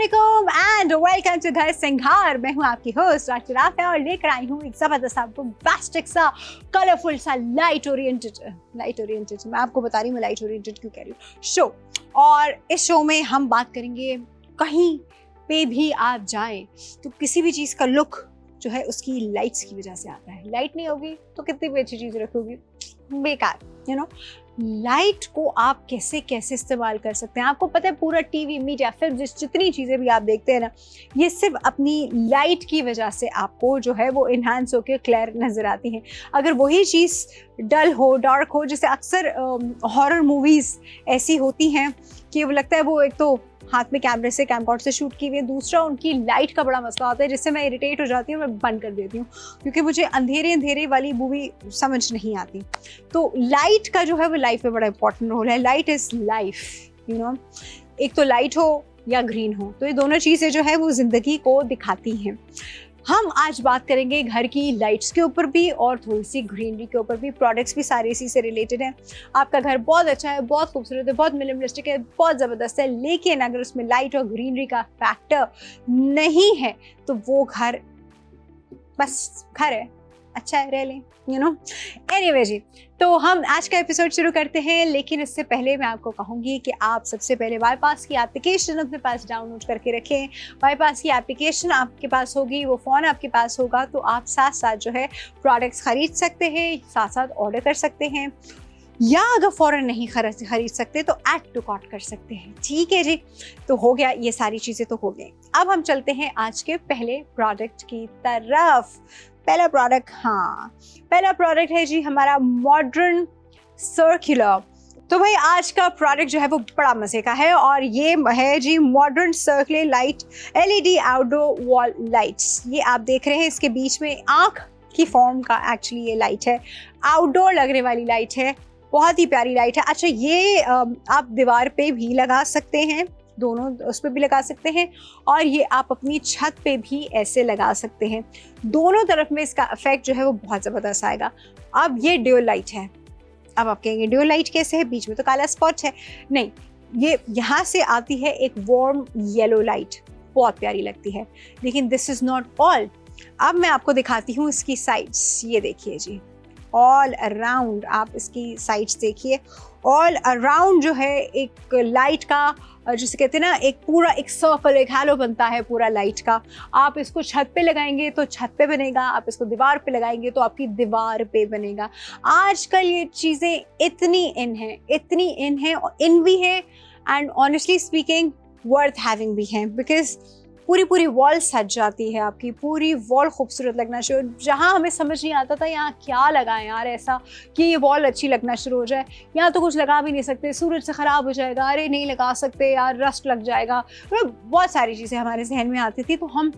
अस्सलामुअलैकुम and welcome to घर सिंघार। मैं हूं आपकी होस्ट डॉक्टर आफिया और लेकर आई हूं एक जबरदस्त आपको बेस्टिक सा कलरफुल सा लाइट ओरिएंटेड मैं आपको बता रही हूँ लाइट ओरिएंटेड क्यों कह रही हूँ शो। और इस शो में हम बात करेंगे कहीं पे भी आप जाएं तो किसी भी चीज़ का लुक जो है उसकी लाइट्स की वजह से आता है। लाइट नहीं होगी तो कितनी भी अच्छी चीज़ रखोगी बेकार, यू नो। लाइट को आप कैसे कैसे इस्तेमाल कर सकते हैं आपको पता है। पूरा टीवी मीडिया फिल्म जितनी चीज़ें भी आप देखते हैं ना, ये सिर्फ अपनी लाइट की वजह से आपको जो है वो इन्हांस होकर क्लियर नज़र आती हैं। अगर वही चीज़ डल हो, डार्क हो, जैसे अक्सर हॉरर मूवीज़ ऐसी होती हैं कि वो लगता है वो एक तो हाथ में कैमरे से कैमकॉर्ड से शूट की हुई है, दूसरा उनकी लाइट का बड़ा मसला होता है जिससे मैं इरिटेट हो जाती हूँ, मैं बंद कर देती हूँ क्योंकि मुझे अंधेरे वाली मूवी समझ नहीं आती। तो लाइट का जो है वो लाइफ में बड़ा इंपॉर्टेंट रोल है। Light is life, you know. एक तो लाइट हो या ग्रीन हो, तो ये दोनों चीज़ें जो है वो ज़िंदगी को दिखाती हैं। हम आज बात करेंगे घर की लाइट्स के ऊपर भी और थोड़ी सी ग्रीनरी के ऊपर भी। प्रोडक्ट्स भी सारे इसी से रिलेटेड हैं। आपका घर बहुत अच्छा है, बहुत खूबसूरत है, बहुत मिनिमलिस्टिक है, बहुत ज़बरदस्त है, लेकिन अगर उसमें लाइट और ग्रीनरी का फैक्टर नहीं है तो वो घर बस घर है, अच्छा है, रह लें, यू नो। एनीवे जी, तो हम आज का एपिसोड शुरू करते हैं, लेकिन इससे पहले मैं आपको कहूँगी कि आप सबसे पहले वाईपास की एप्लीकेशन अपने पास डाउनलोड करके रखें। वाईपास की एप्लीकेशन आपके पास होगी, वो फ़ोन आपके पास होगा, तो आप साथ साथ जो है प्रोडक्ट्स खरीद सकते हैं, साथ साथ ऑर्डर कर सकते हैं, या अगर फ़ौरन नहीं खरीद सकते तो ऐड टू कार्ट कर सकते हैं। ठीक है जी, तो हो गया, ये सारी चीज़ें तो हो गई। अब हम चलते हैं आज के पहले प्रोडक्ट की तरफ। पहला प्रोडक्ट है जी हमारा मॉडर्न सर्कुलर। तो भाई आज का प्रोडक्ट जो है वो बड़ा मज़े का है और ये है जी modern circular light LED outdoor wall lights. ये आप देख रहे हैं, इसके बीच में आँख की फॉर्म का एक्चुअली ये लाइट है, आउटडोर लगने वाली लाइट है, बहुत ही प्यारी लाइट है। अच्छा, ये आप दीवार पे भी लगा सकते हैं, दोनों उस पर भी लगा सकते हैं, और ये आप अपनी छत पे भी ऐसे लगा सकते हैं। दोनों तरफ में इसका इफेक्ट जो है वो बहुत ज़बरदस्त आएगा। अब ये ड्यूल लाइट है। अब आप कहेंगे ड्यूल लाइट कैसे है, बीच में तो काला स्पॉट है। नहीं, ये यहाँ से आती है एक वार्म येलो लाइट, बहुत प्यारी लगती है। लेकिन दिस इज़ नॉट ऑल। अब मैं आपको दिखाती हूँ इसकी साइड्स। ये देखिए जी, ऑल अराउंड आप इसकी साइड्स देखिए। ऑल अराउंड जो है एक लाइट का, जिसे कहते हैं ना, एक पूरा एक सर्कल, एक हैलो बनता है पूरा लाइट का। आप इसको छत पे लगाएंगे तो छत पे बनेगा, आप इसको दीवार पे लगाएंगे तो आपकी दीवार पे बनेगा। आजकल ये चीज़ें इतनी इन हैं और इन भी हैं and honestly speaking worth having भी हैं, बिकॉज पूरी वॉल सज जाती है, आपकी पूरी वॉल खूबसूरत लगना शुरू। जहाँ हमें समझ नहीं आता था यहाँ क्या लगाएं यार ऐसा कि ये वॉल अच्छी लगना शुरू हो जाए, यहाँ तो कुछ लगा भी नहीं सकते, सूरज से ख़राब हो जाएगा, अरे नहीं लगा सकते यार, रस्ट लग जाएगा, मतलब बहुत सारी चीज़ें हमारे जहन में आती थी। तो हम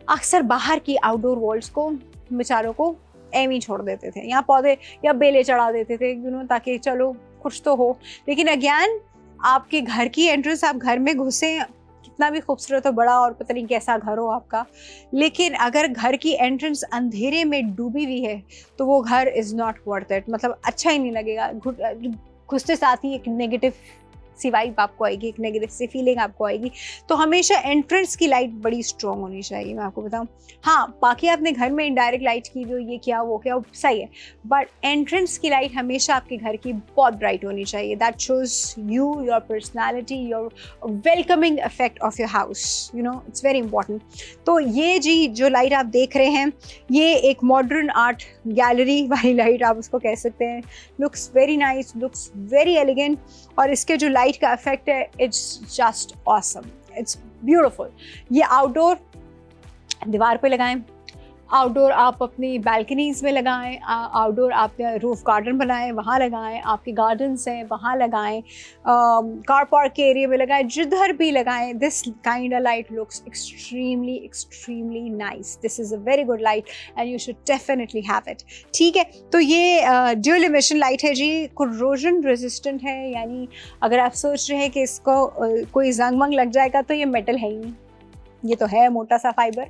अक्सर बाहर की आउटडोर वॉल्स को बेचारों को एम ही छोड़ देते थे, यहाँ पौधे या बेलें चढ़ा देते थे, यू नो, ताकि चलो कुछ तो हो। लेकिन अगेन आपके घर की एंट्रेंस, आप घर में घुसे, कितना भी खूबसूरत हो, बड़ा और पता नहीं कैसा घर हो आपका, लेकिन अगर घर की एंट्रेंस अंधेरे में डूबी हुई है तो वो घर इज़ नॉट वर्थ इट, मतलब अच्छा ही नहीं लगेगा। घुसते साथ ही एक नेगेटिव सी वाइब आपको आएगी, एक नेगेटिव सी फीलिंग आपको आएगी। तो हमेशा एंट्रेंस की लाइट बड़ी स्ट्रॉन्ग होनी चाहिए, मैं आपको बताऊं। हाँ, बाकी आपने घर में इनडायरेक्ट लाइट की, जो ये क्या वो क्या, सही है, बट एंट्रेंस की लाइट हमेशा आपके घर की बहुत ब्राइट होनी चाहिए। That shows you, your personality, your welcoming effect of your house, you know, it's very important. तो ये जी जो लाइट आप देख रहे हैं, ये एक मॉडर्न आर्ट गैलरी वाली लाइट आप उसको कह सकते हैं। Looks very nice, looks very elegant, और इसके जो लाइट का इफेक्ट है, it's just awesome, it's beautiful. ये आउटडोर दीवार पे लगाएं, आउटडोर आप अपनी बैल्कनीज़ में लगाएं, आउटडोर आप रूफ गार्डन बनाएं, वहाँ लगाएं, आपके गार्डन्स हैं वहाँ लगाएं, कार पार्क के एरिया में लगाएं, जिधर भी लगाएं। This kind of light looks extremely nice. This is a very good light and you should definitely have it. ठीक है, तो ये ड्यूल इमिशन लाइट है जी, कोरोजन रेजिस्टेंट है, यानी अगर आप सोच रहे हैं कि इसको कोई जंग वंग लग जाएगा, तो ये मेटल है ही नहीं, ये तो है मोटा सा फाइबर,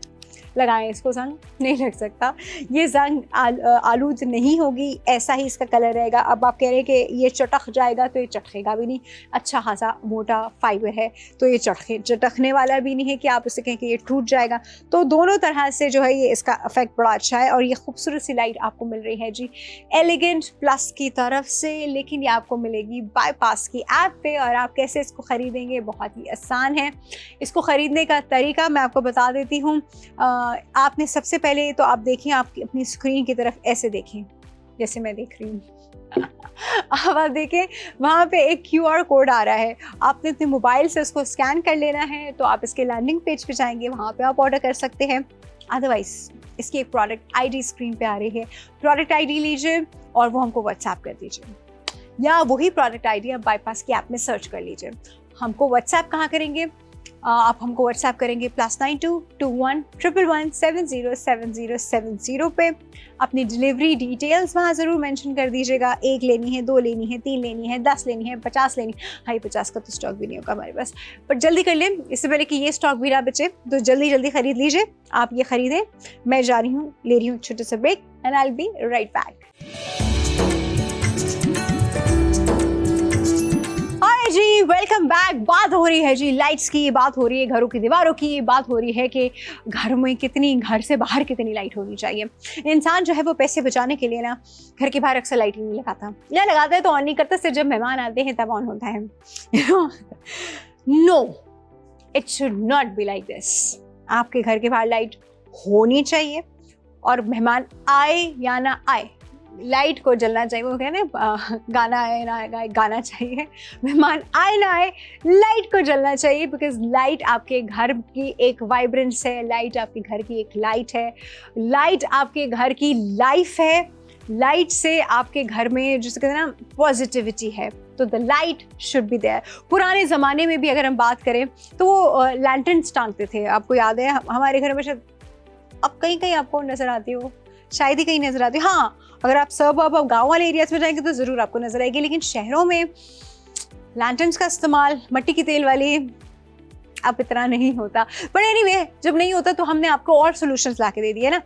लगाएं इसको, जंग नहीं लग सकता। ये जंग आलूद नहीं होगी, ऐसा ही इसका कलर रहेगा। अब आप कह रहे हैं कि ये चटक जाएगा, तो ये चटकेगा भी नहीं। अच्छा खासा मोटा फाइबर है, तो ये चटकने वाला भी नहीं है कि आप उसे कहें कि ये टूट जाएगा। तो दोनों तरह से जो है ये इसका इफेक्ट बड़ा अच्छा है। और ये खूबसूरत सी लाइट आपको मिल रही है जी एलिगेंट प्लस की तरफ से, लेकिन ये आपको मिलेगी बाईपास की ऐप पे। और आप कैसे इसको ख़रीदेंगे, बहुत ही आसान है। इसको ख़रीदने का तरीका मैं आपको बता देती हूँ। आपने सबसे पहले तो आप देखें, आप अपनी स्क्रीन की तरफ ऐसे देखें जैसे मैं देख रही हूँ। अब आप देखें वहाँ पे एक QR कोड आ रहा है, आपने अपने मोबाइल से उसको स्कैन कर लेना है। तो आप इसके लैंडिंग पेज पे जाएंगे, वहाँ पे आप ऑर्डर कर सकते हैं। अदरवाइज इसकी एक प्रोडक्ट ID स्क्रीन पे आ रही है, प्रोडक्ट ID लीजिए और वो हमको व्हाट्सएप कर दीजिए, या वही प्रोडक्ट ID आप बाईपास की ऐप में सर्च कर लीजिए। हमको व्हाट्सएप कहाँ करेंगे, आप हमको व्हाट्सएप करेंगे +922111707070 पे। अपनी डिलीवरी डिटेल्स वहाँ ज़रूर मेंशन कर दीजिएगा। 1 लेनी है, 2 लेनी है, 3 लेनी है, 10 लेनी है, 50 लेनी है। हाँ, 50 का तो स्टॉक भी नहीं होगा हमारे पास, पर जल्दी कर लें इससे पहले कि ये स्टॉक भी ना बचे। तो जल्दी ख़रीद लीजिए, आप ये ख़रीदें। मैं जा रही हूँ, ले रही हूँ छोटे से break, and I will be right back. जी वेलकम बैक। बात हो रही है जी लाइट्स की, बात हो रही है घरों की दीवारों की, बात हो रही है कि घर में कितनी, घर से बाहर कितनी लाइट होनी चाहिए। इंसान जो है वो पैसे बचाने के लिए ना घर के बाहर अक्सर लाइट नहीं लगाता, या लगाता है तो ऑन नहीं करता, सिर्फ जब मेहमान आते हैं तब ऑन होता है। No, it should not be like this. आपके घर के बाहर लाइट होनी चाहिए, और मेहमान आए या ना आए लाइट को जलना चाहिए। वो कहते हैं गाना आए ना आए, गाना चाहिए। मेहमान आए ना आए, लाइट को जलना चाहिए, बिकॉज लाइट आपके घर की एक वाइब्रेंस है, लाइट आपके घर की एक लाइट है, लाइट आपके घर की लाइफ है। लाइट से आपके घर में जिसे कहते हैं ना पॉजिटिविटी है, तो the light should be there. पुराने ज़माने में भी अगर हम बात करें तो वो लैंटर्न्स टांगते थे, आपको याद है? हमारे घर में शायद अब कहीं कहीं आपको नज़र आती हो, शायद ही कहीं नज़र आती है। हाँ, अगर आप सबअब गाँव वाले एरियाज़ में जाएंगे तो ज़रूर आपको नज़र आएगी, लेकिन शहरों में लैंटर्न्स का इस्तेमाल मिट्टी की तेल वाली अब इतना नहीं होता। पर एनीवे, जब नहीं होता तो हमने आपको और सोल्यूशंस ला के दे दिए ना।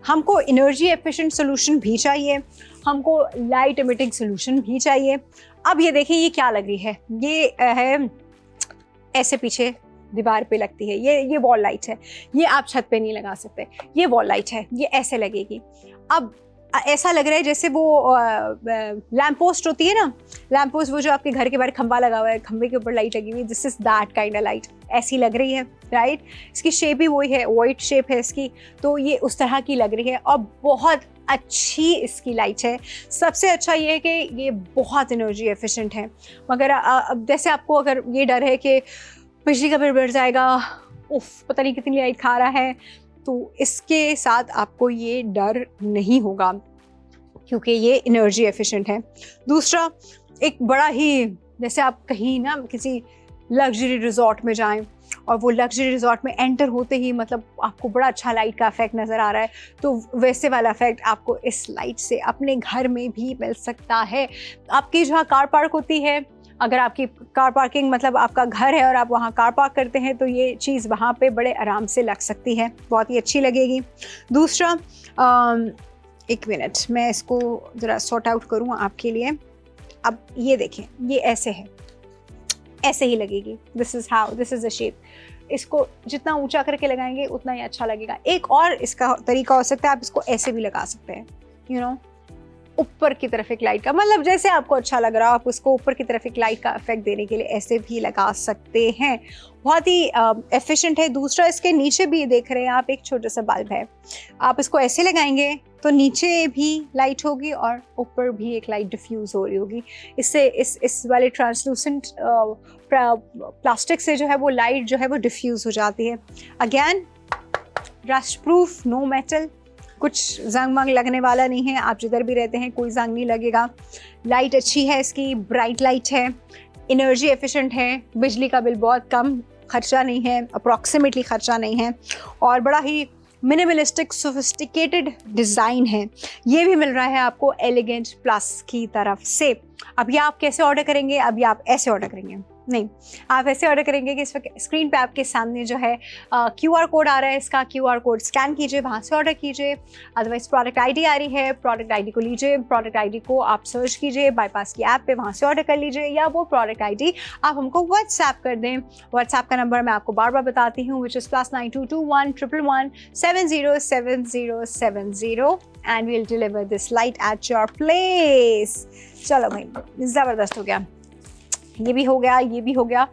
हमको एनर्जी एफिशिएंट सोल्यूशन भी चाहिए, हमको लाइट एमिटिंग सोल्यूशन भी चाहिए। अब ये देखिए, ये क्या लग रही है, ये है ऐसे पीछे दीवार पे लगती है, ये वॉल लाइट है। ये आप छत पे नहीं लगा सकते, ये वॉल लाइट है, ये ऐसे लगेगी। अब ऐसा लग रहा है जैसे वो लैम्प पोस्ट होती है ना, लैम्प पोस्ट, वो जो आपके घर के बाहर खंबा लगा हुआ है, खंबे के ऊपर लाइट लगी हुई है, this is that kind of light. ऐसी लग रही है, राइट? इसकी शेप भी वही है, वाइट शेप है इसकी, तो ये उस तरह की लग रही है और बहुत अच्छी इसकी लाइट है। सबसे अच्छा ये है कि ये बहुत एनर्जी एफिशिएंट है। मगर अब जैसे आपको अगर ये डर है कि बिजली का बिल बढ़ जाएगा, उफ पता नहीं कितनी लाइट खा रहा है, तो इसके साथ आपको ये डर नहीं होगा, क्योंकि ये एनर्जी एफिशिएंट है। दूसरा, एक बड़ा ही, जैसे आप कहीं ना किसी लग्जरी रिजॉर्ट में जाएं और वो लग्जरी रिजॉर्ट में एंटर होते ही मतलब आपको बड़ा अच्छा लाइट का इफेक्ट नज़र आ रहा है, तो वैसे वाला इफेक्ट आपको इस लाइट से अपने घर में भी मिल सकता है। आपकी जहाँ कार पार्क होती है, अगर आपकी कार पार्किंग मतलब आपका घर है और आप वहाँ कार पार्क करते हैं, तो ये चीज़ वहाँ पे बड़े आराम से लग सकती है, बहुत ही अच्छी लगेगी। दूसरा, एक मिनट, मैं इसको ज़रा सॉर्ट आउट करूँ आपके लिए। अब ये देखें, ये ऐसे है, ऐसे ही लगेगी। This is the shape. इसको जितना ऊंचा करके लगाएंगे उतना ही अच्छा लगेगा। एक और इसका तरीका हो सकता है, आप इसको ऐसे भी लगा सकते हैं, यू नो, ऊपर की तरफ एक लाइट का, मतलब जैसे आपको अच्छा लग रहा हो आप उसको ऊपर की तरफ एक लाइट का इफेक्ट देने के लिए ऐसे भी लगा सकते हैं। बहुत ही एफिशिएंट है। दूसरा, इसके नीचे भी देख रहे हैं आप, एक छोटा सा बल्ब है, आप इसको ऐसे लगाएंगे तो नीचे भी लाइट होगी और ऊपर भी एक लाइट डिफ्यूज हो रही होगी। इससे इस वाले ट्रांसलूसेंट प्लास्टिक से जो है वो लाइट जो है वो डिफ्यूज हो जाती है। Again, rust proof, no metal, कुछ जंग मंग लगने वाला नहीं है। आप जिधर भी रहते हैं कोई जंग नहीं लगेगा। लाइट अच्छी है इसकी, ब्राइट लाइट है, एनर्जी एफिशिएंट है, बिजली का बिल बहुत कम, खर्चा नहीं है, अप्रॉक्सीमेटली खर्चा नहीं है, और बड़ा ही मिनिमलिस्टिक सोफिस्टिकेटेड डिज़ाइन है। ये भी मिल रहा है आपको एलिगेंट प्लस की तरफ से। अब ये आप कैसे ऑर्डर करेंगे? अब ये आप ऐसे ऑर्डर करेंगे, नहीं, आप ऐसे ऑर्डर करेंगे कि इस वक्त स्क्रीन पे आपके सामने जो है QR कोड आ रहा है, इसका QR कोड स्कैन कीजिए, वहाँ से ऑर्डर कीजिए। अदरवाइज प्रोडक्ट आईडी आ रही है, प्रोडक्ट आईडी को लीजिए, प्रोडक्ट आईडी को आप सर्च कीजिए बाईपास की ऐप पे, वहाँ से ऑर्डर कर लीजिए, या वो प्रोडक्ट आईडी आप हमको व्हाट्सएप कर दें। व्हाट्सएप का नंबर मैं आपको बार बार बताती हूँ, which is +9221 111 707070 and we'll deliver this light at your place. चलो भाई, ज़बरदस्त हो गया, ये भी हो गया, ये भी हो गया।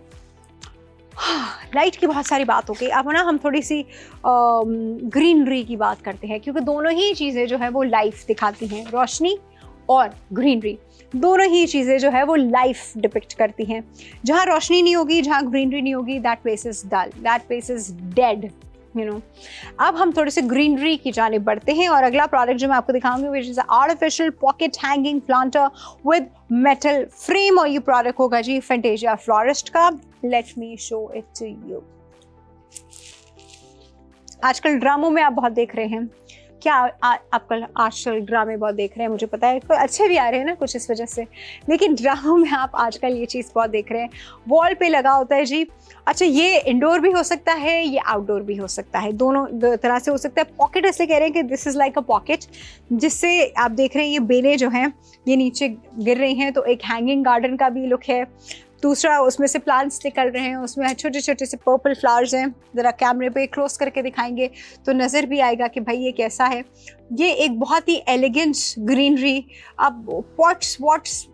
लाइट की बहुत सारी बात हो गई। अब ना हम थोड़ी सी ग्रीनरी की बात करते हैं, क्योंकि दोनों ही चीज़ें जो है वो लाइफ दिखाती हैं, रोशनी और ग्रीनरी दोनों ही चीज़ें जो है वो लाइफ डिपिक्ट करती हैं। जहाँ रोशनी नहीं होगी, जहाँ ग्रीनरी नहीं होगी, that place is dull, that place is dead, you know. अब हम थोड़े से ग्रीनरी की जानिब बढ़ते हैं, और अगला प्रोडक्ट जो मैं आपको दिखाऊंगी which is artificial pocket hanging planter with metal frame, और ये प्रोडक्ट होगा जी फैंटेसिया फ्लोरिस्ट का। Let me show it to you. आजकल ड्रामों में आप बहुत देख रहे हैं, क्या आजकल ड्रामे बहुत देख रहे हैं, मुझे पता है, कोई अच्छे भी आ रहे हैं ना कुछ इस वजह से, लेकिन ड्रामों में आप आजकल ये चीज़ बहुत देख रहे हैं, वॉल पे लगा होता है जी। अच्छा, ये इंडोर भी हो सकता है, ये आउटडोर भी हो सकता है, दोनों तरह से हो सकता है। पॉकेट इसलिए कह रहे हैं कि this is like a pocket, जिससे आप देख रहे हैं ये बेलें जो हैं ये नीचे गिर रही हैं, तो एक हैंगिंग गार्डन का भी लुक है। दूसरा, उसमें से प्लांट्स निकल रहे हैं, उसमें छोटे छोटे से पर्पल फ्लावर्स हैं। ज़रा कैमरे पे क्लोज करके दिखाएंगे तो नज़र भी आएगा कि भाई ये कैसा है। ये एक बहुत ही एलिगेंट ग्रीनरी। अब पॉट्स वॉट्स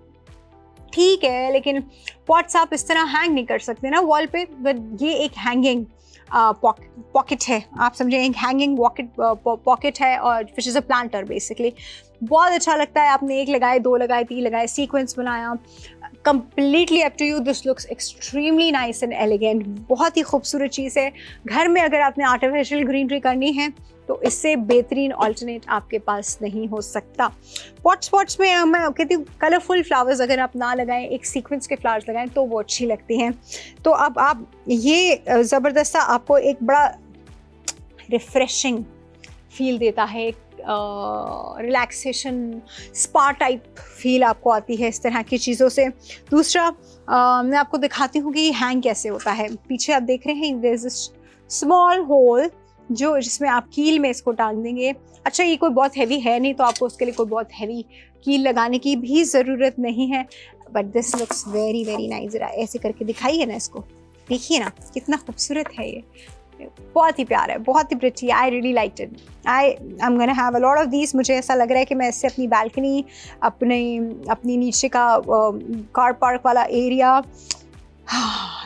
ठीक है, लेकिन पॉट्स आप इस तरह हैंग नहीं कर सकते ना वॉल पे, बट ये एक हैंगिंग पॉकेट है, आप समझे, एक हैंगिंग पॉकेट है, और which is a planter basically. बहुत अच्छा लगता है। आपने एक लगाए, दो लगाए, तीन लगाए, सीक्वेंस बनाया, completely up to you. This looks extremely nice and elegant. बहुत ही खूबसूरत चीज़ है। घर में अगर आपने आर्टिफिशियल ग्रीनरी करनी है तो इससे बेहतरीन ऑल्टरनेट आपके पास नहीं हो सकता। पॉट्स में मैं कहती हूँ कलरफुल फ्लावर्स अगर आप ना लगाएं, एक सीक्वेंस के फ्लावर्स लगाएं तो वो अच्छी लगती हैं। तो अब आप ये ज़बरदस्त आपको एक बड़ा रिफ्रेशिंग फील देता है, रिलैक्सेशन स्पा टाइप फील आपको आती है इस तरह की चीज़ों से। दूसरा, मैं आपको दिखाती हूँ कि ये हैंग कैसे होता है। पीछे आप देख रहे हैं there is a small hole जो जिसमें आप कील में इसको टांग देंगे। अच्छा, ये कोई बहुत हैवी है नहीं, तो आपको उसके लिए कोई बहुत हैवी कील लगाने की भी ज़रूरत नहीं है, but this looks very very nice. ज़रा ऐसे करके दिखाइए ना इसको, देखिए ना कितना खूबसूरत है ये, बहुत ही प्यारा है, बहुत ही pretty. I really like it. I am gonna have a lot of these. मुझे ऐसा लग रहा है कि मैं इससे अपनी बैल्कनी, अपनी नीचे का कार पार्क वाला एरिया,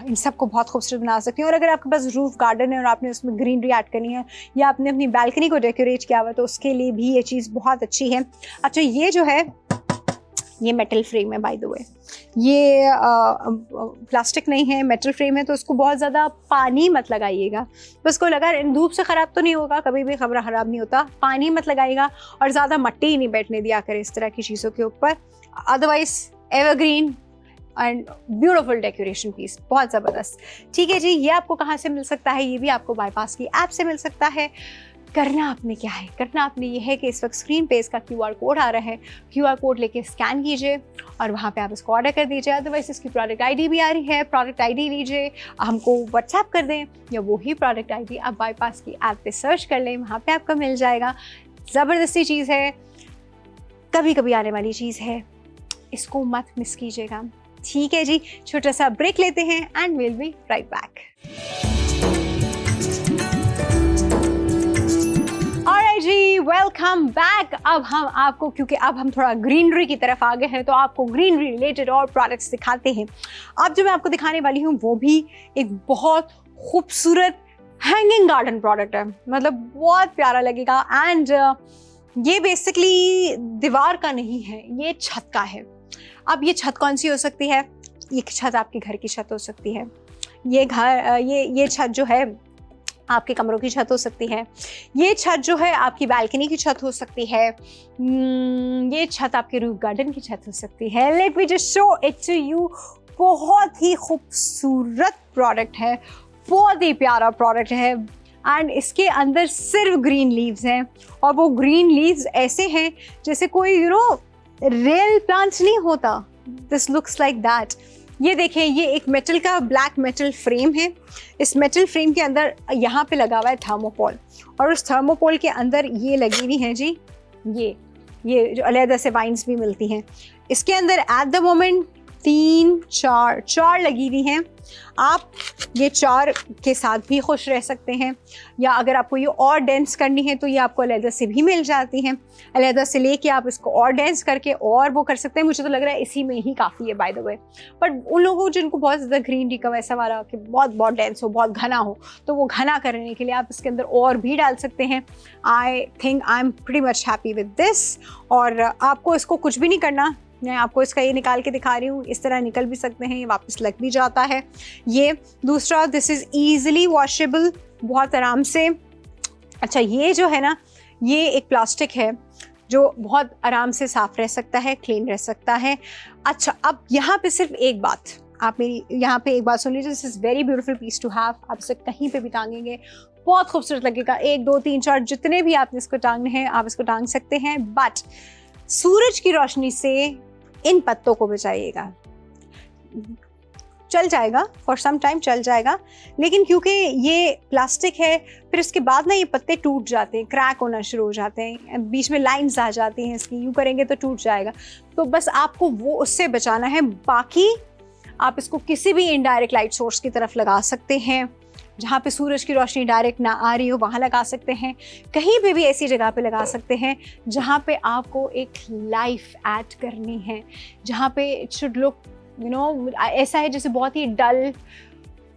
इन सबको बहुत खूबसूरत बना सकती हूँ। और अगर आपके पास रूफ गार्डन है और आपने उसमें ग्रीनरी ऐड करनी है, या आपने अपनी बैल्कनी को डेकोरेट किया हुआ है, तो उसके लिए भी ये चीज़ बहुत अच्छी है। अच्छा, ये जो है ये मेटल फ्रेम है बाय द वे, ये प्लास्टिक नहीं है, मेटल फ्रेम है, तो उसको बहुत ज़्यादा पानी मत लगाइएगा। बस को लगा धूप से ख़राब तो नहीं होगा, कभी भी ख़राब नहीं होता, पानी मत लगाइएगा, और ज़्यादा मट्टी नहीं बैठने दिया करें इस तरह की चीज़ों के ऊपर। Otherwise evergreen and beautiful decoration piece, बहुत ज़बरदस्त। ठीक है जी, ये आपको कहाँ से मिल सकता है? ये भी आपको बाईपास की ऐप से मिल सकता है। करना आपने क्या है? करना आपने ये है कि इस वक्त स्क्रीन पे इसका QR कोड आ रहा है, QR कोड लेके स्कैन कीजिए और वहाँ पे आप इसको ऑर्डर कर दीजिए। अदरवाइज इसकी प्रोडक्ट आईडी भी आ रही है, प्रोडक्ट आईडी लीजिए, हमको व्हाट्सएप कर दें, या वही प्रोडक्ट आईडी आप बाईपास की ऐप पे सर्च कर लें, वहाँ पे आपको मिल जाएगा। ज़बरदस्ती चीज़ है, कभी कभी आने वाली चीज़ है, इसको मत मिस कीजिएगा। ठीक है जी, छोटा सा ब्रेक लेते हैं and will be right back. जी, वेलकम बैक। अब हम आपको, क्योंकि अब हम थोड़ा ग्रीनरी की तरफ आ गए हैं, तो आपको ग्रीनरी रिलेटेड और प्रोडक्ट्स दिखाते हैं। अब जो मैं आपको दिखाने वाली हूँ वो भी एक बहुत खूबसूरत हैंगिंग गार्डन प्रोडक्ट है, मतलब बहुत प्यारा लगेगा। एंड ये बेसिकली दीवार का नहीं है, ये छत का है। अब ये छत कौन सी हो सकती है? ये छत आपके घर की छत हो सकती है, ये छत जो है आपके कमरों की छत हो सकती है, ये छत जो है आपकी बालकनी की छत हो सकती है, ये छत आपके रूफ गार्डन की छत हो सकती है। Let me just show it to you. बहुत ही खूबसूरत प्रोडक्ट है, बहुत ही प्यारा प्रोडक्ट है, एंड इसके अंदर सिर्फ ग्रीन लीव्स हैं, और वो ग्रीन लीव्स ऐसे हैं जैसे कोई रियल प्लांट्स नहीं होता। This looks like that. ये देखें, ये एक मेटल का ब्लैक मेटल फ्रेम है। इस मेटल फ्रेम के अंदर यहाँ पे लगा हुआ है थर्मोकोल, और उस थर्मोकोल के अंदर ये लगी हुई हैं जी ये जो अलग से वाइन्स भी मिलती हैं। इसके अंदर एट द मोमेंट 3-4 लगी हुई हैं। आप ये 4 के साथ भी खुश रह सकते हैं, या अगर आपको ये और डेंस करनी है तो ये आपको अलग से भी मिल जाती हैं। अलग से लेके आप इसको और डेंस करके और वो कर सकते हैं। मुझे तो लग रहा है इसी में ही काफ़ी है बाय द वे। बट उन लोगों जिनको बहुत ज़्यादा ग्रीन टी का वैसा वाला कि बहुत डेंस हो, बहुत घना हो, तो वो घना करने के लिए आप इसके अंदर और भी डाल सकते हैं। I think I am pretty much happy with this. और आपको इसको कुछ भी नहीं करना, मैं आपको इसका ये निकाल के दिखा रही हूँ। इस तरह निकल भी सकते हैं, ये वापस लग भी जाता है। ये दूसरा, दिस इज़ ईजिली वॉशेबल, बहुत आराम से। अच्छा, ये जो है ना, ये एक प्लास्टिक है जो बहुत आराम से साफ़ रह सकता है, क्लीन रह सकता है। अच्छा, अब यहाँ पे सिर्फ एक बात, आप मेरी यहाँ पे एक बात सुन लीजिए। This is very beautiful piece to have. आप इसे कहीं पे भी टांगेंगे, बहुत खूबसूरत लगेगा। 1, 2, 3, 4 जितने भी आपने इसको टांगने हैं आप इसको टांग सकते हैं। बट सूरज की रोशनी से इन पत्तों को बचाइएगा। चल जाएगा फॉर सम टाइम, चल जाएगा, लेकिन क्योंकि ये प्लास्टिक है, फिर उसके बाद ना ये पत्ते टूट जाते हैं, क्रैक होना शुरू हो जाते हैं, बीच में लाइंस आ जाती हैं इसकी, यूँ करेंगे तो टूट जाएगा। तो बस आपको वो उससे बचाना है। बाकी आप इसको किसी भी इनडायरेक्ट लाइट सोर्स की तरफ लगा सकते हैं, जहाँ पे सूरज की रोशनी डायरेक्ट ना आ रही हो वहाँ लगा सकते हैं। कहीं पे भी ऐसी जगह पे लगा सकते हैं जहाँ पे आपको एक लाइफ ऐड करनी है, जहाँ पे इट शुड लुक ऐसा है जैसे बहुत ही डल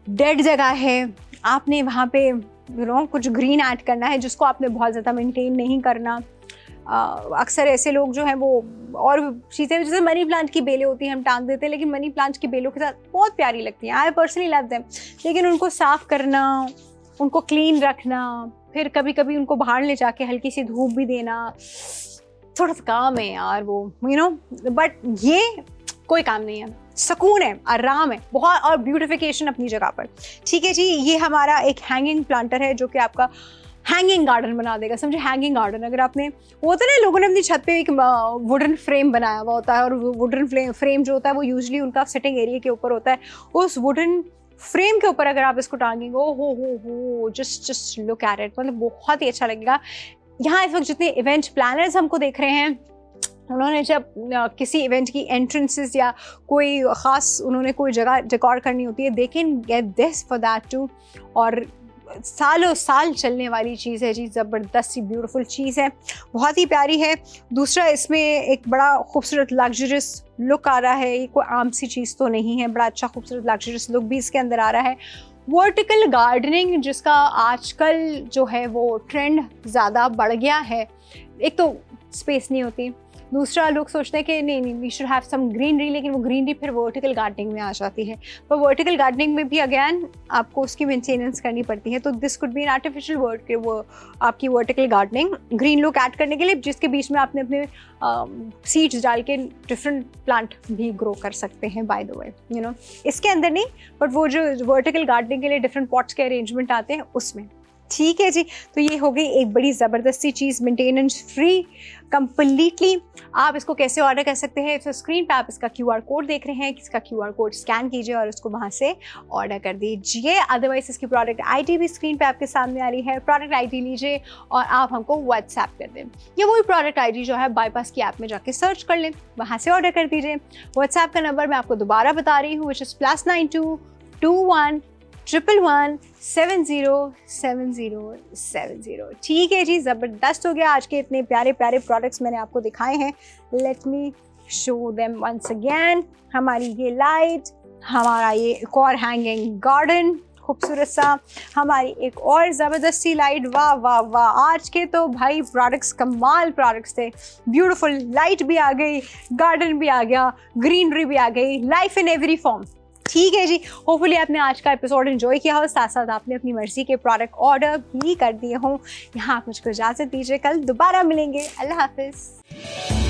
डेड जगह है, आपने वहाँ पे कुछ ग्रीन ऐड करना है, जिसको आपने बहुत ज़्यादा मेंटेन नहीं करना। अक्सर ऐसे लोग जो हैं वो और चीज़ें, जैसे मनी प्लांट की बेलें होती हैं हम टांग देते हैं, लेकिन मनी प्लांट की बेलों के साथ बहुत प्यारी लगती हैं, आई पर्सनली लव देम, लेकिन उनको साफ़ करना, उनको क्लीन रखना, फिर कभी कभी उनको बाहर ले जाके हल्की सी धूप भी देना, थोड़ा सा काम है यार वो, बट ये कोई काम नहीं है, सुकून है, आराम है बहुत, और ब्यूटिफिकेशन अपनी जगह पर। ठीक है जी, ये हमारा एक हैंगिंग प्लांटर है जो कि आपका हैंगिंग गार्डन बना देगा। समझे, हैंगिंग गार्डन अगर आपने, वो होता है ना, लोगों ने अपनी छत पे एक वुडन फ्रेम बनाया हुआ होता है, और वुडन फ्रेम जो होता है वो यूजुअली उनका सिटिंग एरिया के ऊपर होता है। उस वुडन फ्रेम के ऊपर अगर आप इसको टांगेंगे, हो जस्ट लुक एट इट, मतलब बहुत ही अच्छा लगेगा। यहाँ इस वक्त जितने इवेंट प्लानर्स हमको देख रहे हैं, उन्होंने जब किसी इवेंट की एंट्रेंसेस या कोई ख़ास उन्होंने कोई जगह डेकोर करनी होती है, they can get this for that too. और सालों साल चलने वाली चीज़ है जी, ज़बरदस्त सी ब्यूटीफुल चीज़ है, बहुत ही प्यारी है। दूसरा, इसमें एक बड़ा खूबसूरत लग्जरियस लुक आ रहा है, ये कोई आम सी चीज़ तो नहीं है, बड़ा अच्छा खूबसूरत लग्जरियस लुक भी इसके अंदर आ रहा है। वर्टिकल गार्डनिंग जिसका आजकल जो है वो ट्रेंड ज़्यादा बढ़ गया है। एक तो स्पेस नहीं होती, दूसरा लोग सोचते हैं कि नहीं we should have some greenery, लेकिन वो ग्रीनरी फिर वर्टिकल गार्डनिंग में आ जाती है। पर वर्टिकल गार्डनिंग में भी अगेन आपको उसकी मेंटेनेंस करनी पड़ती है। तो this could be an artificial word के वो आपकी vertical gardening, green look add करने के लिए, जिसके बीच में आपने अपने सीड्स डाल के डिफरेंट प्लांट भी ग्रो कर सकते हैं बाय द वे, इसके अंदर नहीं, बट वो जो वर्टिकल गार्डनिंग के लिए डिफरेंट पॉट्स के अरेंजमेंट आते हैं उसमें। ठीक है जी, तो ये हो गई एक बड़ी ज़बरदस्ती चीज़, मेंटेनेंस फ्री कंप्लीटली। आप इसको कैसे ऑर्डर कर सकते हैं, तो स्क्रीन पे आप इसका QR कोड देख रहे हैं, इसका QR कोड स्कैन कीजिए और उसको वहाँ से ऑर्डर कर दीजिए। अदरवाइज इसकी प्रोडक्ट ID भी स्क्रीन पे आपके सामने आ रही है, प्रोडक्ट ID लीजिए और आप हमको व्हाट्सएप कर दें, या वही प्रोडक्ट ID जो है बाईपास की ऐप में जाके सर्च कर लें, वहाँ से ऑर्डर कर दीजिए। व्हाट्सएप का नंबर मैं आपको दोबारा बता रही हूँ, विच इज़ +92 21 111 707070। ठीक है जी, ज़बरदस्त हो गया। आज के इतने प्यारे प्यारे प्रोडक्ट्स मैंने आपको दिखाए हैं। Let me show them once again. हमारी ये लाइट, हमारा ये एक और हैंगिंग गार्डन खूबसूरत सा, हमारी एक और ज़बरदस्ती लाइट, वाह वाह वाह। आज के तो भाई प्रोडक्ट्स कमाल प्रोडक्ट्स थे, ब्यूटीफुल लाइट भी आ गई, गार्डन भी आ गया, ग्रीनरी भी आ गई, लाइफ इन एवरी फॉर्म। ठीक है जी, होपफुली आपने आज का एपिसोड एंजॉय किया हो, साथ साथ आपने अपनी मर्जी के प्रोडक्ट ऑर्डर भी कर दिए हों। यहाँ आप मुझको इजाज़त दीजिए, कल दोबारा मिलेंगे। अल्लाह हाफिज़।